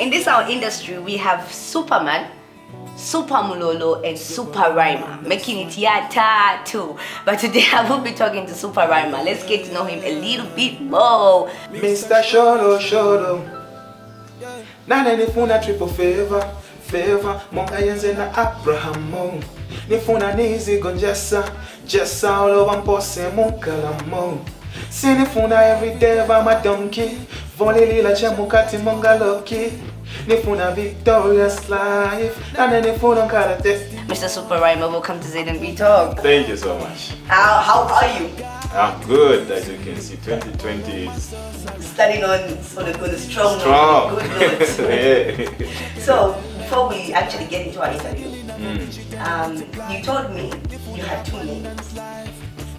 In this our industry, we have Superman, Super Mulolo, and SuperRhymer, making it Yata too. But today I will be talking to SuperRhymer. Let's get to know him a little bit more. Mr. Sholo, Nana nifuna triple favor, Monga yenze na Abrahamo. Nifuna nizi Jessa all over mpose munkalamo. Sinifuna every day va my donkey. Vole lila chemukati monga loki. Nifuna victorious life. Nana nifuna karate. Mr. SuperRhymer, welcome to ZMB Talks. Thank you so much. How are you? I'm good, as you can see. 2020 is Starting on the strong. Good notes. Yeah. So before we actually get into our interview, you told me you had two names.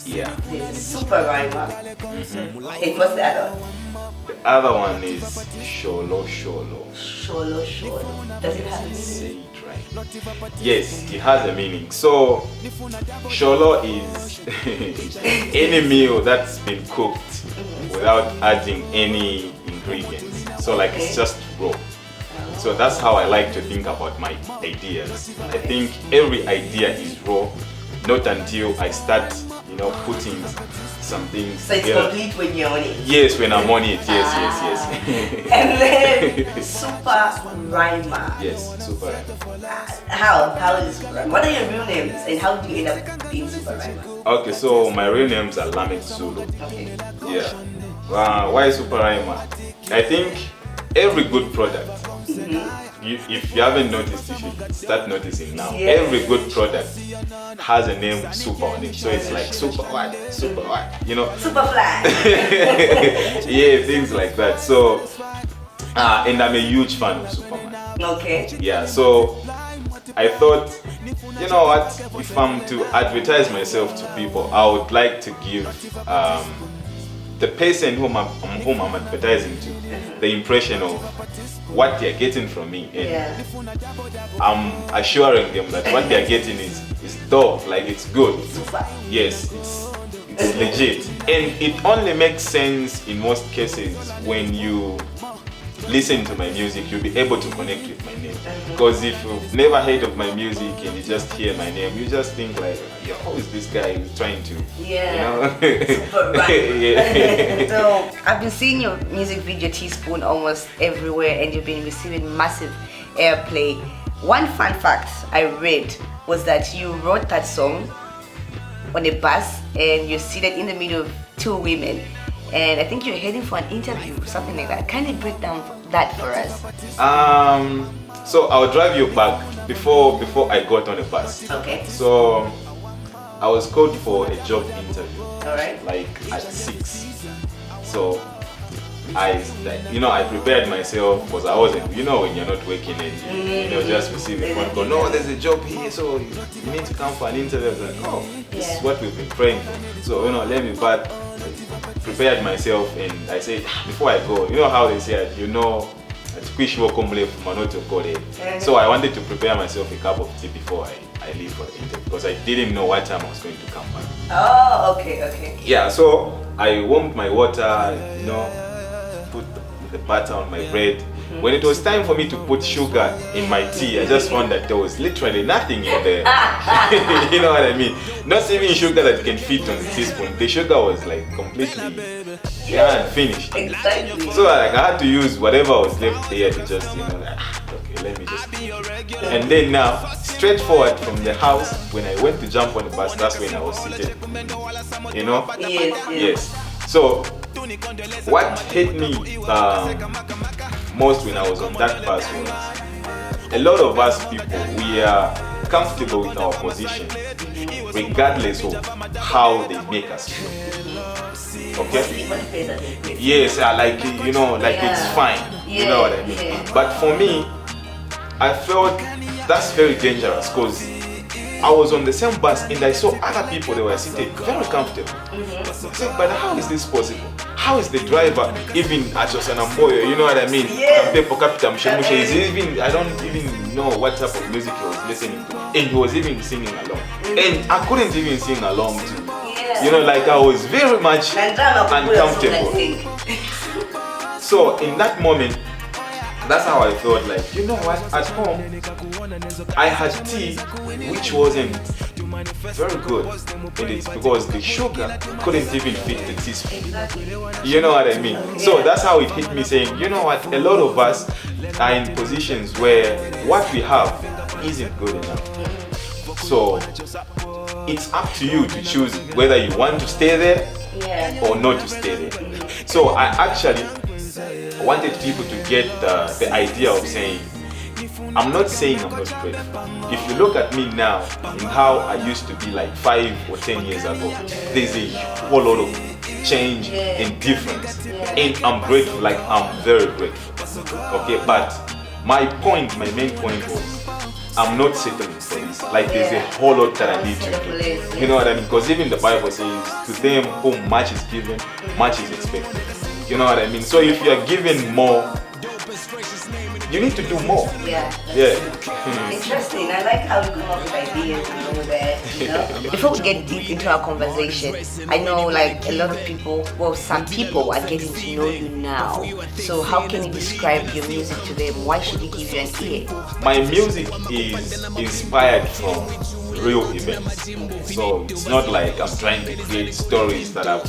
Yeah. There's SuperRhymer. And what's the other one? The other one is Sholo. Sholo. Does it have a meaning? Say it right. Yes, it has a meaning. So, Sholo is any meal that's been cooked without adding any ingredients. So, like it's just raw. So that's how I like to think about my ideas. I think every idea is raw, not until I start, putting some things So it's together. complete when you're on it. Yes, when I'm on it. Yes. And then SuperRhymer. Yes, SuperRhymer. How is SuperRhymer? What are your real names and how did you end up being SuperRhymer? Okay, so my real names are Lamek Zulu. Okay. Yeah. Why SuperRhymer? I think every good product, if you haven't noticed, you should start noticing now. Yes. Every good product has a name super on it. So it's like super what? Superfly. Yeah, things like that. So, and I'm a huge fan of Superman. Okay. Yeah, so I thought, you know what, if I'm to advertise myself to people, I would like to give the person whom I'm advertising to the impression of what they're getting from me, and I'm assuring them that what they're getting is dope, like it's good. Super. Yes, it's legit, and it only makes sense in most cases when you listen to my music. You'll be able to connect with my name, because if you've never heard of my music and you just hear my name, you just think like, yo, who is this guy who's trying to, SuperRhymer. Yeah. So I've been seeing your music video Teaspoon almost everywhere and you've been receiving massive airplay. One fun fact I read was that you wrote that song on a bus and you're seated in the middle of two women. And I think you're heading for an interview, something like that. Can you break down that for us? So I'll drive you back before I got on the bus. Okay. So I was called for a job interview. Alright. Like at 6. So I prepared myself because I wasn't, when you're not working and you just receive a phone call, no, there's a job here, so you need to come for an interview. I was like, oh, this is what we've been praying for. So, let me prepared myself and I said, before I go, you know how they say, so I wanted to prepare myself a cup of tea before I leave for the interview because I didn't know what time I was going to come back. Oh, okay. Yeah, so I warmed my water, put the butter on my bread. When it was time for me to put sugar in my tea, I just found that there was literally nothing in there. You know what I mean? Not even sugar that can fit on the teaspoon. The sugar was like completely finished. Exactly. So I had to use whatever was left there to just, okay, let me just. And then now, straightforward from the house, when I went to jump on the bus, that's when I was seated. Yes. So what hit me most when I was on that bus was a lot of us people, we are comfortable with our position regardless of how they make us feel. Okay? Yes, it's fine. You know what I mean? But for me, I felt that's very dangerous because I was on the same bus and I saw other people that were seated very comfortable. I said, but how is this possible? How is the driver even at Sanamboyo, you know what I mean? I don't even know what type of music he was listening to. And he was even singing along. And I couldn't even sing along too. I was very much uncomfortable. So in that moment, that's how I thought, like, you know what, at home I had tea which wasn't very good in it because the sugar couldn't even fit the teaspoon. You know what I mean? So that's how it hit me, saying, you know what, a lot of us are in positions where what we have isn't good enough. So it's up to you to choose whether you want to stay there or not to stay there. So I actually wanted people to get the idea of saying, I'm not saying I'm not grateful. If you look at me now and how I used to be like 5 or 10 years ago, there's a whole lot of change and difference. And I'm grateful, like I'm very grateful. Okay, but my main point was, I'm not settling for this. Like there's a whole lot that I need to do. You know what I mean? Because even the Bible says, to them whom much is given, much is expected. You know what I mean? So if you are given more, you need to do more. Yeah. Interesting. I like how you come up with ideas and all that, you know. Before we get deep into our conversation, I know like a lot of people, well, some people are getting to know you now. So how can you describe your music to them? Why should they give you an ear? My music is inspired from real events. So it's not like I'm trying to create stories that I've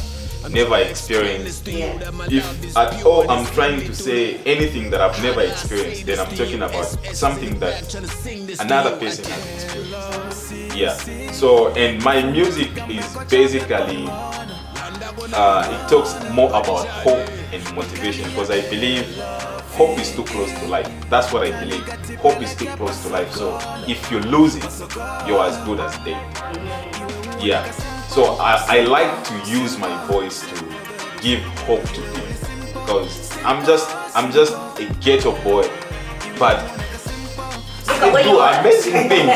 never experienced. If at all I'm trying to say anything that I've never experienced, then I'm talking about something that another person has experienced. So, and my music is basically it talks more about hope and motivation, because I believe hope is too close to life. That's what I believe. Hope is too close to life. So if you lose it, you're as good as dead. So I like to use my voice to give hope to people, because I'm just a ghetto boy, but they do amazing things.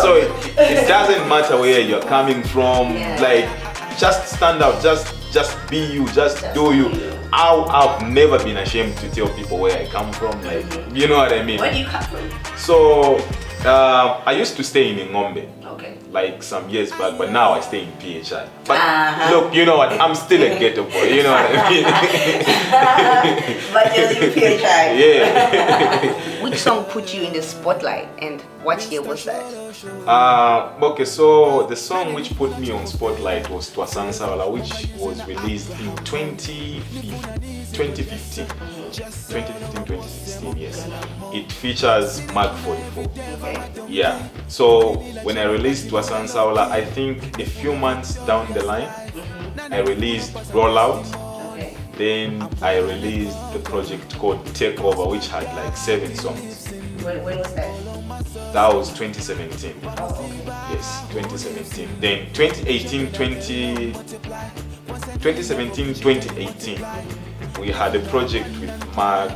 So it doesn't matter where you're coming from. Like, just stand out, just be you, just do you. I've never been ashamed to tell people where I come from. Like, you know what I mean? Where do you come from? So I used to stay in Ngombe. Like some years back, but now I stay in PHI. But look, you know what? I'm still a ghetto boy. You know what I mean? But you're in PHI. Yeah. Which song put you in the spotlight, and what year was that? Okay, so the song which put me on spotlight was Twasansawala, which was released in 2015, 2016, yes. It features Mag44. So when I released Twasansawala, I think a few months down the line, I released Rollout. Then I released the project called Takeover, which had like 7 songs. When was that? That was 2017. Yes, 2017. Then 2017, 2018, we had a project with Mag,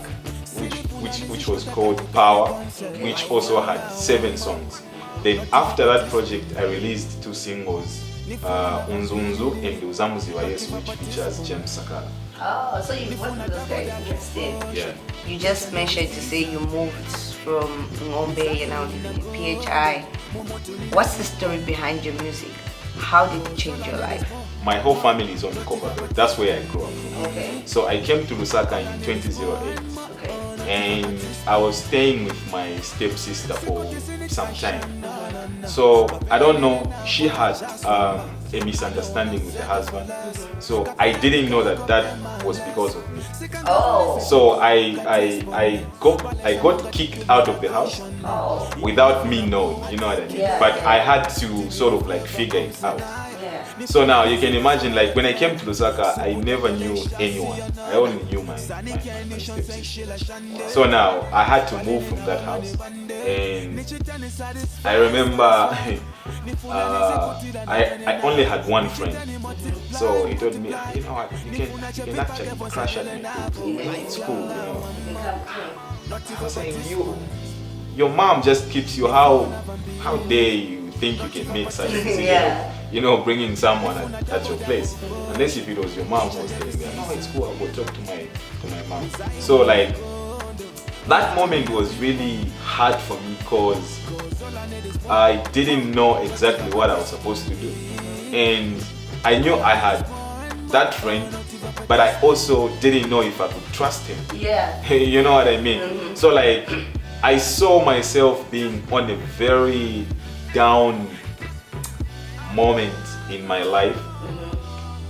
which was called Power, which also had 7 songs. Then after that project, I released 2 singles, Unzunzu and Uzamuziwa Yesu, which features James Sakala. Oh, so you worked with those guys. Interesting. You just mentioned to say you moved from Ngombe, you know, to PHI. What's the story behind your music? How did it change your life? My whole family is on the Copper. That's where I grew up from. So I came to Lusaka in 2008. And I was staying with my stepsister for some time. So I don't know, she had a misunderstanding with the husband. So I didn't know that was because of me. So I got kicked out of the house without me knowing, you know what I mean? But I had to sort of like figure it out. So now you can imagine, like when I came to Lusaka, I never knew anyone. I only knew my stepsister. So now I had to move from that house, and I remember I only had one friend. So he told me, you know what, you can actually crash at me. It's cool, you know. I was saying, your mom just keeps you. How dare you think you can make such a decision? You know, bringing someone at your place. Unless if it was your mom who was telling me, no, it's cool, I'll go talk to my mom. So like, that moment was really hard for me because I didn't know exactly what I was supposed to do. And I knew I had that friend but I also didn't know if I could trust him. Yeah. You know what I mean? So like, I saw myself being on a very down moment in my life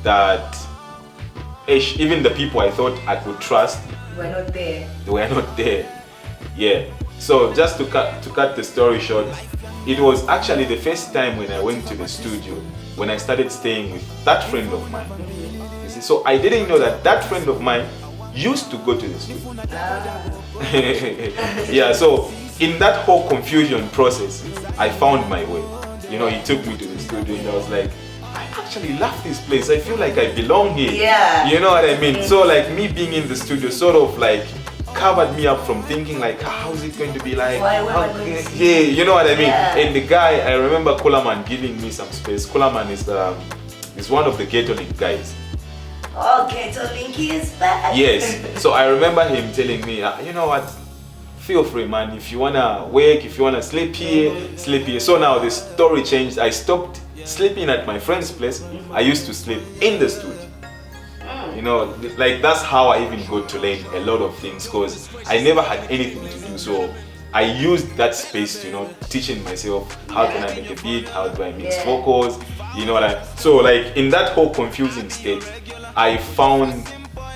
that even the people I thought I could trust, We're not there. they were not there. Yeah. So just to cut the story short, it was actually the first time when I went to the studio, when I started staying with that friend of mine. You see, so I didn't know that that friend of mine used to go to the studio. Yeah, so in that whole confusion process, I found my way. You know, he took me to the studio and I was like, I actually love this place. I feel like I belong here. Yeah. You know what I mean? So like me being in the studio sort of like covered me up from thinking like, how's it going to be like? Yeah, you know what I mean? Yeah. And the guy, I remember Kulaman giving me some space. Kulaman is one of the Ghetto League guys. Oh, Ghetto Link is back. Yes. So I remember him telling me, you know what? Feel free, man. If you wanna wake, if you wanna sleep here, sleep here. So now the story changed. I stopped sleeping at my friend's place. I used to sleep in the studio. You know, like that's how I even got to learn a lot of things because I never had anything to do. So I used that space to, you know, teaching myself how can I make a beat, how do I mix vocals, you know what I. So like in that whole confusing state, I found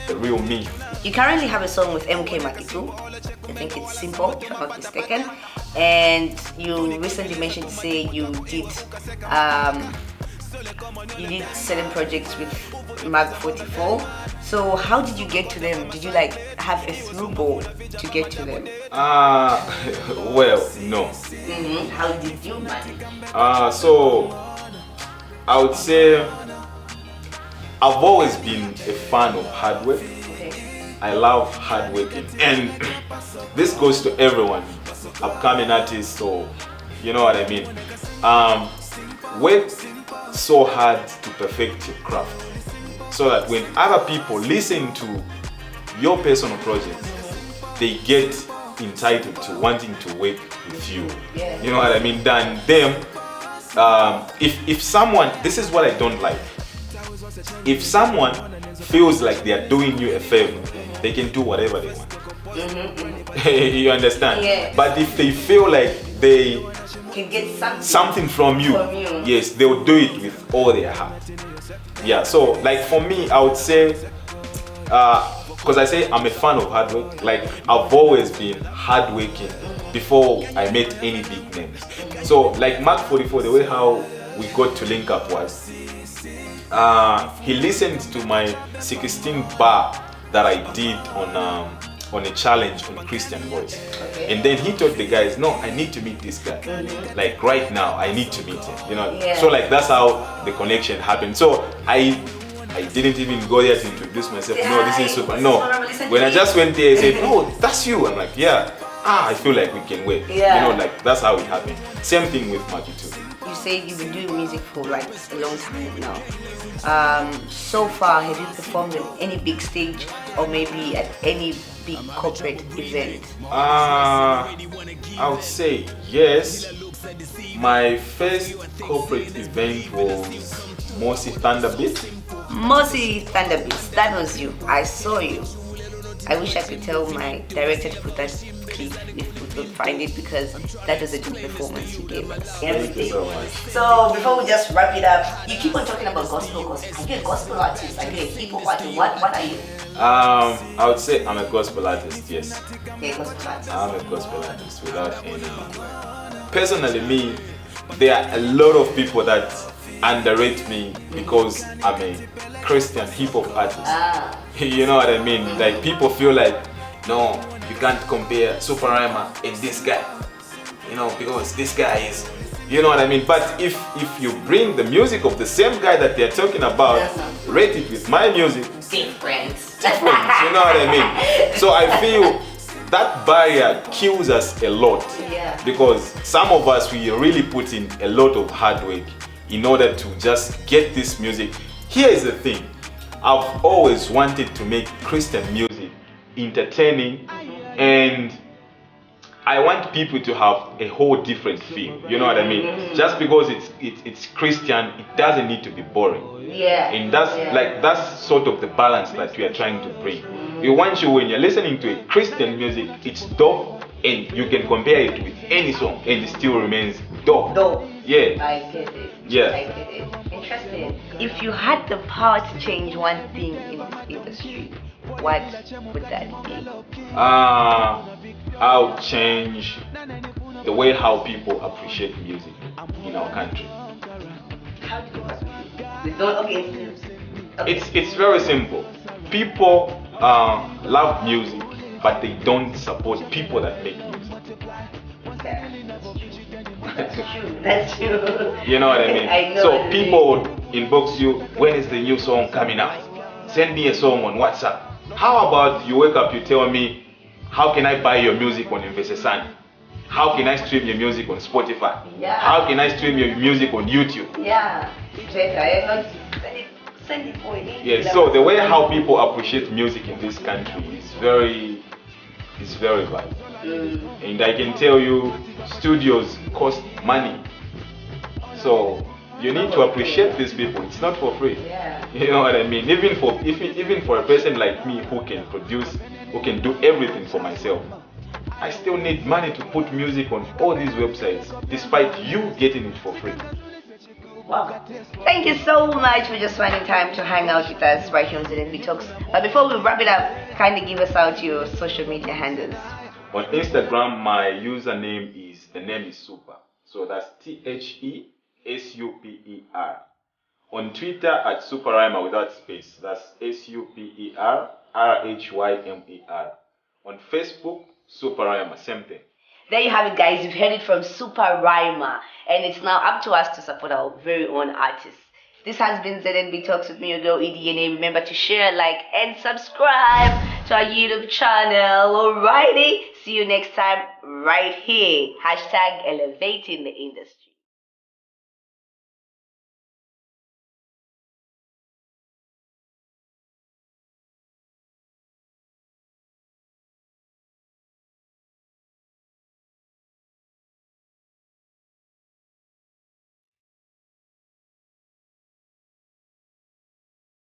the real me. You currently have a song with Mag44. I think it's Simple, if I'm not mistaken. And you recently mentioned to say you did certain projects with Mag44. So how did you get to them? Did you like have a through ball to get to them? Well, no. How did you manage? So I would say I've always been a fan of hard work. I love hard working, and this goes to everyone, upcoming artists, or you know what I mean. Work so hard to perfect your craft, so that when other people listen to your personal project, they get entitled to wanting to work with you. You know what I mean? Than them. If someone, this is what I don't like. If someone feels like they are doing you a favor, they can do whatever they want. You understand? Yeah. But if they feel like they Can get something from you, yes, they will do it with all their heart. Yeah, so like for me, I would say, because I say I'm a fan of hard work, like I've always been hardworking before I met any big names. So like Mag44, the way how we got to link up was, he listened to my 16 bar that I did on a challenge on Christian Voice. And then he told the guys, no, I need to meet this guy. Like right now, I need to meet him. You know, so like that's how the connection happened. So I didn't even go there to introduce myself. No, this is Super. No, when I just went there, I said, oh, that's you. I'm like, yeah. I feel like we can work. You know, like that's how it happened. Same thing with Maggie too. You say you've been doing music for like a long time now. So far, have you performed on any big stage or maybe at any big corporate event? I would say yes. My first corporate event was Mossy Thunderbeat. Mossy Thunderbeats, that was you. I saw you. I wish I could tell my director to put that clip if we could find it, because that was a good performance you gave us. Thank you so much. So before we just wrap it up, you keep on talking about gospel. Are you a gospel artist? Are you a hip hop artist? What are you? I would say I'm a gospel artist, yes. Yeah, gospel artist. I'm a gospel artist without any. Personally, me, there are a lot of people that underrate me because I'm a Christian hip hop artist. You know what I mean? Like people feel like, no, you can't compare SuperRhymer and this guy. You know, because this guy is, you know what I mean? But if you bring the music of the same guy that they're talking about, rate it with my music, different, you know what I mean? So I feel that barrier kills us a lot, because some of us, we really put in a lot of hard work in order to just get this music. Here is the thing, I've always wanted to make Christian music entertaining and I want people to have a whole different feel. You know what I mean? Just because it's Christian, it doesn't need to be boring. Yeah. And that's sort of the balance that we are trying to bring. We want you, when you're listening to a Christian music, it's dope, and you can compare it with any song, and it still remains dope. Dope. Yeah. I get it. Yeah. I get it. Interesting. If you had the power to change one thing in this industry, what would that be? I'll change the way how people appreciate music in our country. How do you okay. It's very simple. People love music, but they don't support people that make music. That's true. You know what I mean? I know. So people would inbox you, when is the new song coming out? Send me a song on WhatsApp. How about you wake up, you tell me, how can I buy your music on Investesani? How can I stream your music on Spotify? Yeah. How can I stream your music on YouTube? Yeah. Better. Send it for me. Yeah, so the way how people appreciate music in this country is very bad. And I can tell you, studios cost money. So you need to appreciate these people. It's not for free. Yeah. You know what I mean? Even for a person like me who can produce, who can do everything for myself, I still need money to put music on all these websites, despite you getting it for free. Wow. Thank you so much for just finding time to hang out with us right here on ZMB Talks. But before we wrap it up, kindly give us out your social media handles. On Instagram, my username is, the name is Super. So that's TheSuper. On Twitter at SuperRhymer without space. That's SuperRhymer. On Facebook, SuperRhymer, same thing. There you have it, guys. You've heard it from SuperRhymer, and it's now up to us to support our very own artists. This has been ZMB Talks with me, your girl EDNA. Remember to share, like, and subscribe to our YouTube channel. Alrighty, see you next time right here. #elevating the industry.